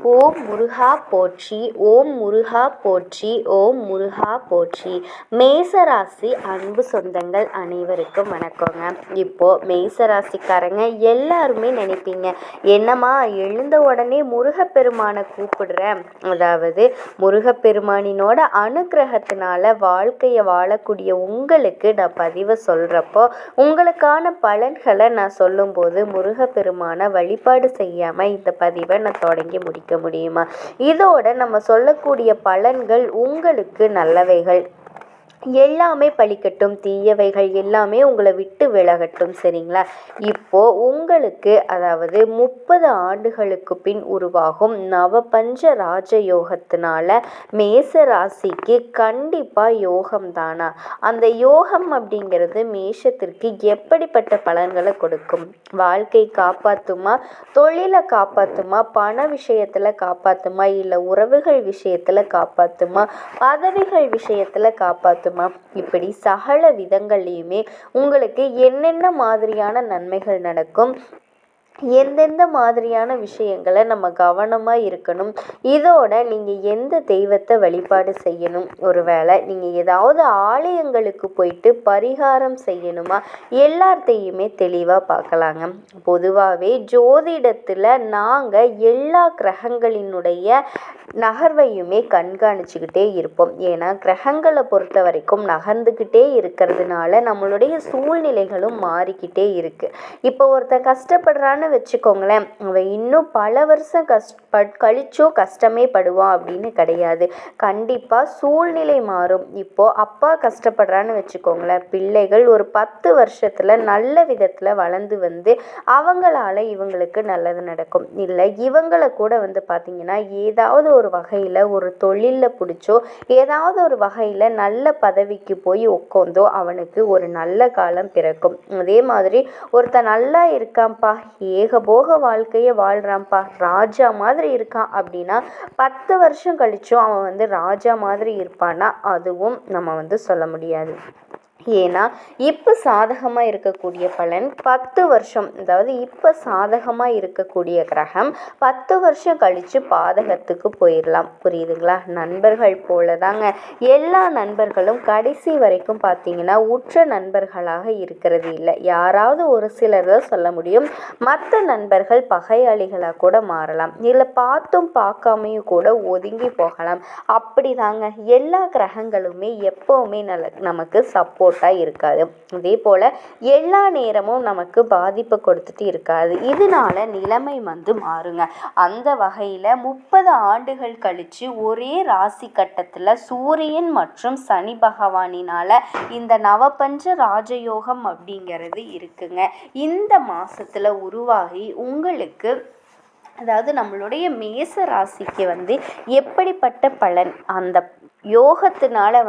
ஓம் முருகா போற்றி. ஓம் முருகா போற்றி. ஓம் முருகா போற்றி. மேசராசி அன்பு சொந்தங்கள் அனைவருக்கும் வணக்கங்க. இப்போது மேசராசிக்காரங்க எல்லாருமே நினைப்பீங்க, என்னம்மா எழுந்த உடனே முருகப்பெருமானை கூப்பிடுறேன், அதாவது முருகப்பெருமானினோட அனுக்கிரகத்தினால வாழ்க்கையை வாழக்கூடிய உங்களுக்கு நான் பதிவை சொல்கிறப்போ உங்களுக்கான பலன்களை நான் சொல்லும்போது முருகப்பெருமானை வழிபாடு செய்யாமல் இந்த பதிவை நான் தொடங்கி முடிக்க முடியுமா? இதோட நம்ம சொல்லக்கூடிய பலன்கள் உங்களுக்கு நல்லவைகள் எல்லாமே பழிக்கட்டும், தீயவைகள் எல்லாமே உங்களை விட்டு விலகட்டும். சரிங்களா? இப்போ உங்களுக்கு அதாவது 30 ஆண்டுகளுக்கு பின் உருவாகும் நவபஞ்ச ராஜயோகத்தினால மேச ராசிக்கு கண்டிப்பாக யோகம் தானா? அந்த யோகம் அப்படிங்கிறது மேஷத்திற்கு எப்படிப்பட்ட பலன்களை கொடுக்கும்? வாழ்க்கை காப்பாற்றுமா, தொழிலை காப்பாற்றுமா, பண விஷயத்தில் காப்பாற்றுமா, இல்லை உறவுகள் விஷயத்தில் காப்பாற்றுமா, பதவிகள் விஷயத்தில் காப்பாற்றுமா? இப்படி சகல விதங்கள்லையுமே உங்களுக்கு என்னென்ன மாதிரியான நன்மைகள் நடக்கும், எந்தெந்த மாதிரியான விஷயங்களை நம்ம கவனமாக இருக்கணும், இதோட நீங்கள் எந்த தெய்வத்தை வழிபாடு செய்யணும், ஒருவேளை நீங்கள் ஏதாவது ஆலயங்களுக்கு போயிட்டு பரிகாரம் செய்யணுமா, எல்லாத்தையுமே தெளிவாக பார்க்கலாங்க. பொதுவாகவே ஜோதிடத்தில் நாங்கள் எல்லா கிரகங்களினுடைய நகர்வையுமே கண்காணிச்சுக்கிட்டே இருப்போம். ஏன்னா கிரகங்களை பொறுத்த வரைக்கும் நகர்ந்துக்கிட்டே இருக்கிறதுனால நம்மளுடைய சூழ்நிலைகளும் மாறிக்கிட்டே இருக்குது. இப்போ ஒருத்தன் கஷ்டப்படுறான்னு வச்சுக்கோங்களேன், அவன் இன்னும் பல வருஷம் கழிச்சும் கஷ்டமே படுவான் அப்படின்னு கிடையாது. கண்டிப்பாக சூழ்நிலை மாறும். இப்போது அப்பா கஷ்டப்படுறான்னு வச்சுக்கோங்களேன், பிள்ளைகள் ஒரு 10 வருஷத்தில் நல்ல விதத்தில் வளர்ந்து வந்து அவங்களால இவங்களுக்கு நல்லது நடக்கும். இல்லை இவங்களை கூட வந்து பார்த்திங்கன்னா ஏதாவது ஒரு வகையில் ஒரு தொழிலில் பிடிச்சோ ஏதாவது ஒரு வகையில் நல்ல பதவிக்கு போய் உட்காந்தோ அவனுக்கு ஒரு நல்ல காலம் பிறக்கும். அதே மாதிரி ஒருத்தன் நல்லா இருக்கான்ப்பா, ஏகபோக வாழ்க்கையை வாழ்கிறான்ப்பா, ராஜா மாதிரி இருக்கான் அப்படின்னா 10 வருஷம் கழிச்சும் அவன் வந்து ராஜா மாதிரி இருப்பான்னா அதுவும் நம்ம சொல்ல முடியாது. ஏன்னா இப்போ சாதகமாக இருக்கக்கூடிய பலன் 10 வருஷம், அதாவது இப்போ சாதகமாக இருக்கக்கூடிய கிரகம் 10 வருஷம் கழித்து பாதகத்துக்கு போயிடலாம். புரியுதுங்களா? நண்பர்கள் போல தாங்க எல்லா நண்பர்களும் கடைசி வரைக்கும் பார்த்தீங்கன்னா உற்ற நண்பர்களாக இருக்கிறது இல்லை. யாராவது ஒரு சிலர் தான் சொல்ல முடியும். மற்ற நண்பர்கள் பகையாளிகளாக கூட மாறலாம், இல்லை பார்த்தும் பார்க்காமையும் கூட ஒதுங்கி போகலாம். அப்படி தாங்க எல்லா கிரகங்களுமே எப்போவுமே நமக்கு சப்போர்ட்டாக இருக்காது. அதே போல் எல்லா நேரமும் நமக்கு பாதிப்பு கொடுத்துட்டு இருக்காது. இதனால நிலைமை மாறுங்க. அந்த வகையில் 30 ஆண்டுகள் கழித்து ஒரே ராசி கட்டத்தில் சூரியன் மற்றும் சனி பகவானினால் இந்த நவபஞ்ச ராஜயோகம் அப்படிங்கிறது இருக்குங்க. இந்த மாதத்தில் உருவாகி உங்களுக்கு அதாவது நம்மளுடைய மேச ராசிக்கு எப்படிப்பட்ட பலன், அந்த யோகத்தினால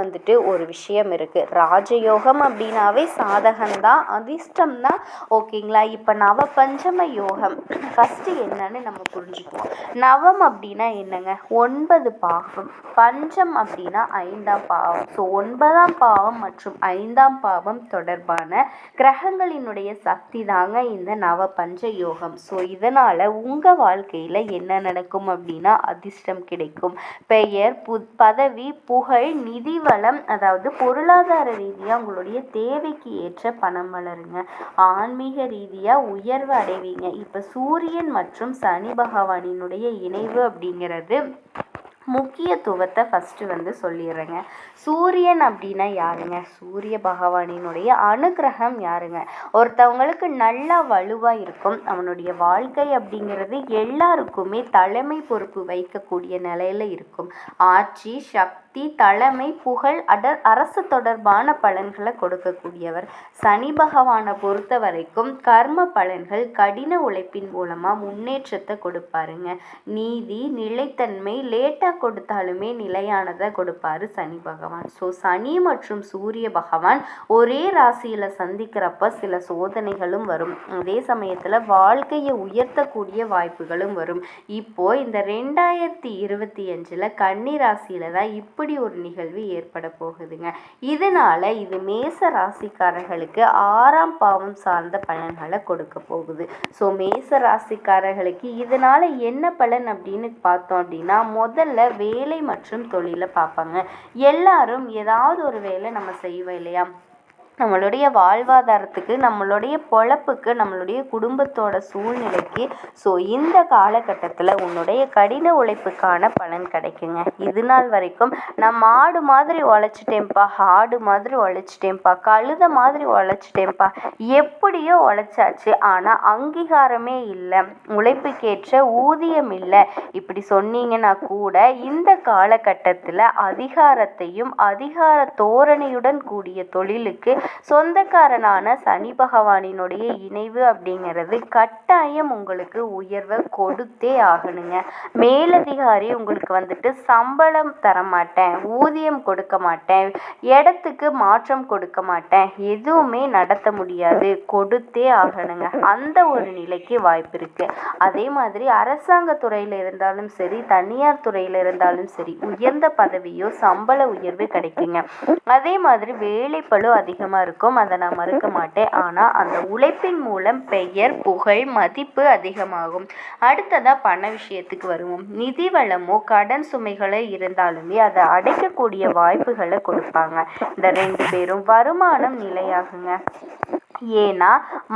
ஒரு விஷயம் இருக்குது. ராஜயோகம் அப்படின்னாவே சாதகம்தான், அதிர்ஷ்டம்தான். ஓகேங்களா? இப்போ நவபஞ்சம யோகம் ஃபஸ்ட்டு என்னன்னு நம்ம புரிஞ்சுக்குவோம். நவம் அப்படின்னா என்னங்க? 9 பாவம். பஞ்சம் அப்படின்னா 5ஆம் பாவம். ஸோ 9ஆம் பாவம் மற்றும் 5ஆம் பாவம் தொடர்பான கிரகங்களினுடைய சக்தி தாங்க இந்த நவபஞ்ச யோகம். ஸோ இதனால் உங்கள் வாழ்க்கையில் என்ன நடக்கும் அப்படின்னா அதிர்ஷ்டம் கிடைக்கும், பெயர், பதவி, புகழ், நிதி வளம், அதாவது பொருளாதார ரீதியாக உங்களுடைய தேவைக்கு ஏற்ற பணம் வளருங்க. ஆன்மீக ரீதியாக உயர்வு அடைவீங்க. இப்போ சூரியன் மற்றும் சனி பகவானினுடைய இணைவு அப்படிங்கிறது முக்கியத்துவத்தை ஃபஸ்ட்டு சொல்லிடுறேங்க. சூரியன் அப்படின்னா யாருங்க? சூரிய பகவானினுடைய அனுக்கிரகம் யாருங்க? ஒருத்தவங்களுக்கு நல்லா வலுவாக இருக்கும். அவனுடைய வாழ்க்கை அப்படிங்கிறது எல்லாருக்குமே தலைமை பொறுப்பு வைக்கக்கூடிய நிலையில் இருக்கும். ஆட்சி, சக்தி, தலைமை, புகழ், அரசு தொடர்பான பலன்களை கொடுக்கக்கூடியவர். சனி பகவானை பொறுத்த வரைக்கும் கர்ம பலன்கள், கடின உழைப்பின் மூலமாக முன்னேற்றத்தை கொடுப்பாருங்க. நீதி, நிலைத்தன்மை, லேட்டாக கொடுத்தாலுமே நிலையானதை கொடுப்பாரு சனி பகவான். ஸோ சனி மற்றும் சூரிய பகவான் ஒரே ராசியில் சந்திக்கிறப்ப சில சோதனைகளும் வரும். அதே சமயத்தில் வாழ்க்கையை உயர்த்தக்கூடிய வாய்ப்புகளும் வரும். இப்போ இந்த 2025 கன்னி ராசியில தான் அப்படி ஒரு நிகழ்வு ஏற்பட போகுதுங்க. இதனால இது மேச ராசிக்காரர்களுக்கு 6ஆம் பாவம் சார்ந்த பலன்களை கொடுக்க போகுது. ஸோ மேச ராசிக்காரர்களுக்கு இதனால என்ன பலன் அப்படின்னு பார்த்தோம் அப்படின்னா, முதல்ல வேலை மற்றும் தொழிலை பார்ப்பாங்க. எல்லாரும் ஏதாவது ஒரு வேலை நம்ம செய்வோம் இல்லையா, நம்மளுடைய வாழ்வாதாரத்துக்கு, நம்மளுடைய பொழப்புக்கு, நம்மளுடைய குடும்பத்தோட சூழ்நிலைக்கு. ஸோ இந்த காலகட்டத்தில் உன்னுடைய கடின உழைப்புக்கான பலன் கிடைக்குங்க. இது நாள் வரைக்கும் நான் மாடு மாதிரி உழைச்சிட்டேன்ப்பா, ஆடு மாதிரி உழைச்சிட்டேன்ப்பா, கழுத மாதிரி உழைச்சிட்டேன்ப்பா, எப்படியோ உழைச்சாச்சு, ஆனால் அங்கீகாரமே இல்லை, உழைப்புக்கேற்ற ஊதியம் இல்லை, இப்படி சொன்னீங்கன்னா கூட இந்த காலகட்டத்தில் அதிகாரத்தையும் அதிகார தோரணையுடன் கூடிய தொழிலுக்கு சொந்தக்காரனான சனி பகவானினுடைய இணைவு அப்படிங்கிறது கட்டாயம் உங்களுக்கு உயர்வை கொடுத்தே ஆகணுங்க. மேலதிகாரி உங்களுக்கு வந்துட்டு சம்பளம் தரமாட்டேன், ஊதியம் கொடுக்க மாட்டேன், இடத்துக்கு மாற்றம் கொடுக்க மாட்டேன், எதுவுமே நடத்த முடியாது, கொடுத்தே ஆகணுங்க. அந்த ஒரு நிலைக்கு வாய்ப்பு இருக்கு. அதே மாதிரி அரசாங்க துறையில் இருந்தாலும் சரி, தனியார் துறையில் இருந்தாலும் சரி, உயர்ந்த பதவியோ சம்பள உயர்வு கிடைக்குங்க. அதே மாதிரி வேலைப்பளு அதிகமாக இருக்கும், அதை நான் மறுக்க மாட்டேன். ஆனால் அந்த உழைப்பின் மூலம் பெயர், புகழ், மதிப்பு அதிகமாகும். அடுத்ததா பண விஷயத்துக்கு வருவோம். நிதி வளமோ கடன் சுமைகளோ இருந்தாலுமே அதை அடைக்கக்கூடிய வாய்ப்புகளை கொடுப்பாங்க. இந்த 2 பேரும் வருமானம் நிலையாகுங்க. ஏன்னா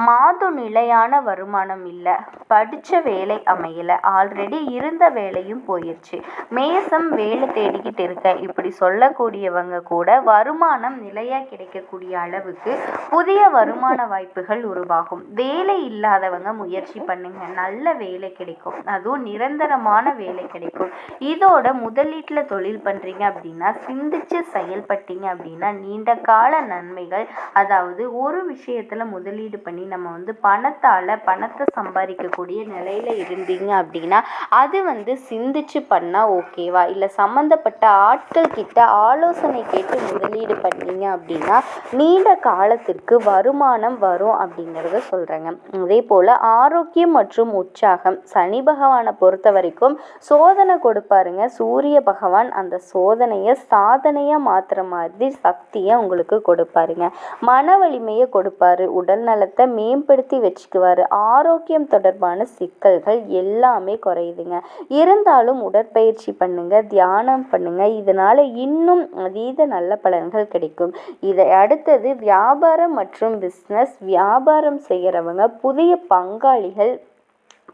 மாதம் நிலையான வருமானம் இல்லை, படித்த வேலை அமையலை, ஆல்ரெடி இருந்த வேலையும் போயிடுச்சு, மேசம் வேலை தேடிக்கிட்டு இருக்கேன், இப்படி சொல்லக்கூடியவங்க கூட வருமானம் நிலையாக கிடைக்கக்கூடிய அளவுக்கு புதிய வருமான வாய்ப்புகள் உருவாகும். வேலை இல்லாதவங்க முயற்சி பண்ணுங்க, நல்ல வேலை கிடைக்கும், அதுவும் நிரந்தரமான வேலை கிடைக்கும். இதோட முதலீட்டில் தொழில் பண்ணுறீங்க அப்படின்னா, சிந்திச்சு செயல்பட்டீங்க அப்படின்னா நீண்ட கால நன்மைகள், அதாவது ஒரு விஷயத்தை முதலீடு பண்ணி நம்ம பணத்தை சம்பாதிக்கக்கூடிய நிலையில இருந்தீங்க அப்படின்னா அது சிந்திச்சு பண்ணா ஓகேவா, இல்லை சம்மந்தப்பட்ட ஆட்கள் கிட்ட ஆலோசனை கேட்டு முதலீடு பண்ணீங்க அப்படின்னா நீண்ட காலத்திற்கு வருமானம் வரும் அப்படிங்கிறத சொல்றேங்க. அதே போல ஆரோக்கியம் மற்றும் உற்சாகம், சனி பகவானை பொறுத்த வரைக்கும் சோதனை கொடுப்பாருங்க. சூரிய பகவான் அந்த சோதனையை சாதனையா மாத்துற மாதிரி சக்தியை உங்களுக்கு கொடுப்பாருங்க. மன வலிமையை கொடுப்பாரு, உடல் நலத்தை மேம்படுத்தி வச்சுக்குவாரு. ஆரோக்கியம் தொடர்பான சிக்கல்கள் எல்லாமே குறையுதுங்க. இருந்தாலும் உடற்பயிற்சி பண்ணுங்க, தியானம் பண்ணுங்க, இதனால இன்னும் அதீத நல்ல பலன்கள் கிடைக்கும். இதை அடுத்தது வியாபாரம் மற்றும் பிஸ்னஸ். வியாபாரம் செய்கிறவங்க, புதிய பங்காளிகள்,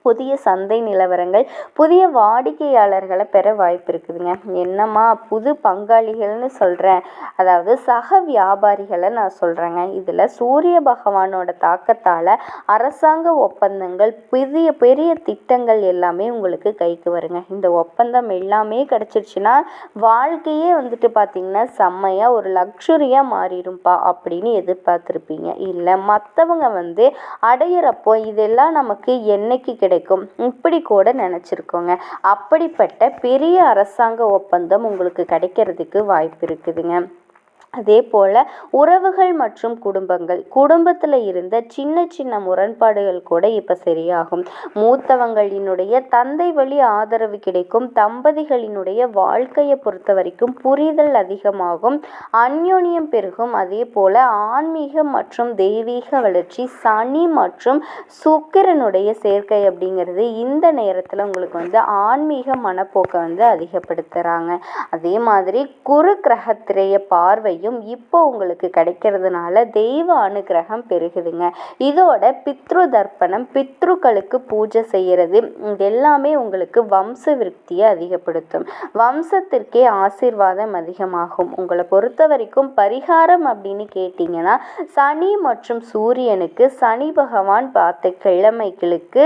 புதிய சந்தை நிலவரங்கள், புதிய வாடிக்கையாளர்களை பெற வாய்ப்பு இருக்குதுங்க. என்னம்மா புது பங்காளிகள்னு சொல்கிறேன், அதாவது சக வியாபாரிகளை நான் சொல்கிறேங்க. இதில் சூரிய பகவானோட தாக்கத்தால் அரசாங்க ஒப்பந்தங்கள், பெரிய திட்டங்கள் எல்லாமே உங்களுக்கு கைக்கு வருங்க. இந்த ஒப்பந்தம் எல்லாமே கிடச்சிருச்சுன்னா வாழ்க்கையே பார்த்திங்கன்னா செம்மையாக ஒரு லக்ஸுரியாக மாறிடும்பா அப்படின்னு எதிர்பார்த்துருப்பீங்க. இல்லை மற்றவங்க அடையிறப்போ இதெல்லாம் நமக்கு என்னைக்கு கிடைக்கும் இப்படி கூட நினச்சிருக்கோங்க. அப்படிப்பட்ட பெரிய அரசாங்க ஒப்பந்தம் உங்களுக்கு கிடைக்கிறதுக்கு வாய்ப்பு இருக்குதுங்க. அதே போல் உறவுகள் மற்றும் குடும்பத்தில் இருந்த சின்ன சின்ன முரண்பாடுகள் கூட இப்போ சரியாகும். மூத்தவங்களினுடைய தந்தை வழி ஆதரவு கிடைக்கும். தம்பதிகளினுடைய வாழ்க்கையை பொறுத்த வரைக்கும் புரிதல் அதிகமாகும், அந்யோன்யம் பெருகும். அதே போல் ஆன்மீகம் மற்றும் தெய்வீக வளர்ச்சி, சனி மற்றும் சுக்கிரனுடைய சேர்க்கை அப்படிங்கிறது இந்த நேரத்தில் உங்களுக்கு ஆன்மீக மனப்போக்கை அதிகப்படுத்துகிறாங்க. அதே மாதிரி குரு கிரகத்திரைய பார்வை இப்போ உங்களுக்கு கிடைக்கிறதுனால தெய்வ அனுகிரகம் பெருகுதுங்க. இதோட பித்ரு தர்ப்பணம், பித்ருக்களுக்கு பூஜை செய்யறது, இதெல்லாமே உங்களுக்கு வம்ச விருத்தியை அதிகப்படுத்தும். வம்சத்திற்கே ஆசீர்வாதம் அதிகமாகும். உங்களை பொறுத்த வரைக்கும் பரிகாரம் அப்படின்னு கேட்டிங்கன்னா, சனி மற்றும் சூரியனுக்கு சனி பகவான் பார்த்த கிழமைகளுக்கு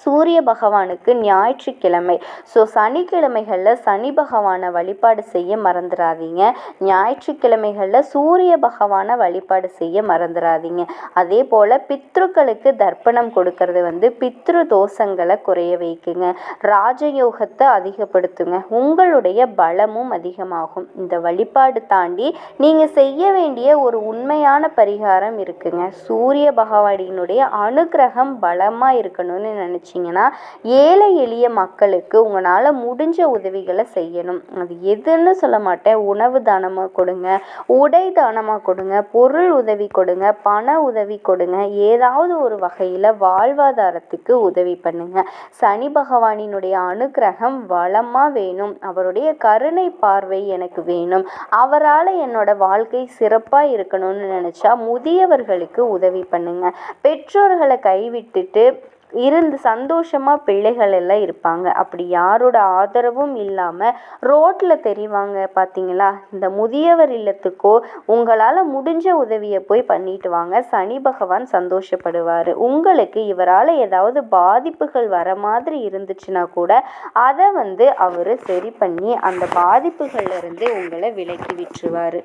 சூரிய பகவானுக்கு ஞாயிற்றுக்கிழமை, ஸோ சனிக்கிழமைகளில் சனி பகவானை வழிபாடு செய்ய மறந்துடாதீங்க. ஞாயிற்றுக்கிழமைகளில் சூரிய பகவானை வழிபாடு செய்ய மறந்துடாதீங்க. அதே போல் பித்ருக்களுக்கு தர்ப்பணம் கொடுக்கறது பித்ரு தோஷங்களை குறைய வைக்குங்க, ராஜயோகத்தை அதிகப்படுத்துங்க, உங்களுடைய பலமும் அதிகமாகும். இந்த வழிபாடு தாண்டி நீங்கள் செய்ய வேண்டிய ஒரு உண்மையான பரிகாரம் இருக்குங்க. சூரிய பகவானினுடைய அனுகிரகம் பலமாக இருக்கணும்னு நினச்சி நினச்சிங்கன்னா ஏழை எளிய மக்களுக்கு உங்களால் முடிஞ்ச உதவிகளை செய்யணும். அது எதுன்னு சொல்ல மாட்டேன், உணவு தானமாக கொடுங்க, உடை தானமாக கொடுங்க, பொருள் உதவி கொடுங்க, பண உதவி கொடுங்க, ஏதாவது ஒரு வகையில் வாழ்வாதாரத்துக்கு உதவி பண்ணுங்க. சனி பகவானினுடைய அனுக்கிரகம் வளமாக வேணும், அவருடைய கருணை பார்வை எனக்கு வேணும், அவரால் என்னோட வாழ்க்கை சிறப்பாக இருக்கணும்னு நினச்சா முதியவர்களுக்கு உதவி பண்ணுங்க. பெற்றோர்களை கைவிட்டுட்டு இருந்து சந்தோஷமாக பிள்ளைகள் எல்லாம் இருப்பாங்க. அப்படி யாரோட ஆதரவும் இல்லாமல் ரோட்டில் தெரிவாங்க பார்த்தீங்களா, இந்த முதியவர் இல்லத்துக்கோ உங்களால் முடிஞ்ச உதவியை போய் பண்ணிட்டு வாங்க. சனி பகவான் சந்தோஷப்படுவார். உங்களுக்கு இவரால் ஏதாவது பாதிப்புகள் வர மாதிரி இருந்துச்சுன்னா கூட அதை அவர் சரி பண்ணி அந்த பாதிப்புகள்லேருந்து உங்களை விலக்கி விட்டுருவார்.